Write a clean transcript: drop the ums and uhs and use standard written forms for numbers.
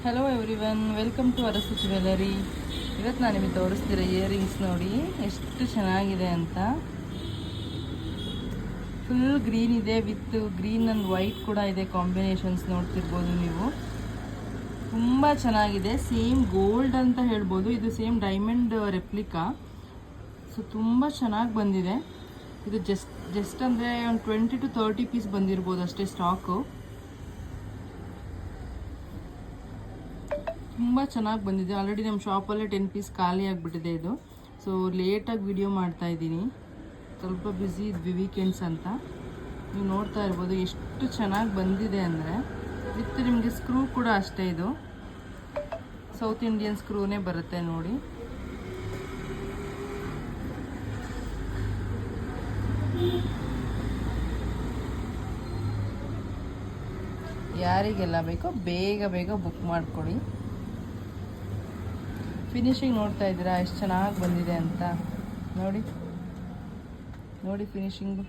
Hello everyone, welcome to Arasu jewellery. ಇವತ್ತು ನಾನು ನಿಮಗೆ ತೋರಿಸ್ತಿರೋ ಇಯರಿಂಗ್ಸ್ ನೋಡಿ ಎಷ್ಟು ಚೆನ್ನಾಗಿದೆ ಅಂತ. ಫುಲ್ ಗ್ರೀನ್ ಇದೆ, ವಿತ್ ಗ್ರೀನ್ ಆ್ಯಂಡ್ ವೈಟ್ ಕೂಡ ಇದೆ. ಕಾಂಬಿನೇಷನ್ಸ್ ನೋಡ್ತಿರ್ಬೋದು ನೀವು. ತುಂಬ ಚೆನ್ನಾಗಿದೆ. ಸೇಮ್ ಗೋಲ್ಡ್ ಅಂತ ಹೇಳ್ಬೋದು. ಇದು ಸೇಮ್ ಡೈಮಂಡ್ ರೆಪ್ಲಿಕಾ. ಸೊ ತುಂಬ ಚೆನ್ನಾಗಿ ಬಂದಿದೆ. ಇದು ಜಸ್ಟ್ ಅಂದರೆ ಒಂದು 20 to 30 ಪೀಸ್ ಬಂದಿರ್ಬೋದು ಅಷ್ಟೇ ಸ್ಟಾಕು. ತುಂಬ ಚೆನ್ನಾಗಿ ಬಂದಿದೆ. ಆಲ್ರೆಡಿ ನಮ್ಮ ಶಾಪಲ್ಲೇ 10 ಪೀಸ್ ಖಾಲಿ ಆಗಿಬಿಟ್ಟಿದೆ ಇದು. ಸೊ ಲೇಟಾಗಿ ವಿಡಿಯೋ ಮಾಡ್ತಾಯಿದ್ದೀನಿ, ಸ್ವಲ್ಪ ಬ್ಯುಸಿ ಇದ್ವಿ ವೀಕೆಂಡ್ಸ್ ಅಂತ. ನೀವು ನೋಡ್ತಾ ಇರ್ಬೋದು ಎಷ್ಟು ಚೆನ್ನಾಗಿ ಬಂದಿದೆ ಅಂದರೆ. ವಿತ್ ನಿಮಗೆ ಸ್ಕ್ರೂ ಕೂಡ ಅಷ್ಟೇ, ಇದು ಸೌತ್ ಇಂಡಿಯನ್ ಸ್ಕ್ರೂನೇ ಬರುತ್ತೆ ನೋಡಿ. ಯಾರಿಗೆಲ್ಲ ಬೇಕೋ ಬೇಗ ಬೇಗ ಬುಕ್ ಮಾಡ್ಕೊಳ್ಳಿ. ಫಿನಿಶಿಂಗ್ ನೋಡ್ತಾ ಇದ್ದೀರಾ ಎಷ್ಟು ಚೆನ್ನಾಗಿ ಬಂದಿದೆ ಅಂತ. ನೋಡಿ ಫಿನಿಶಿಂಗು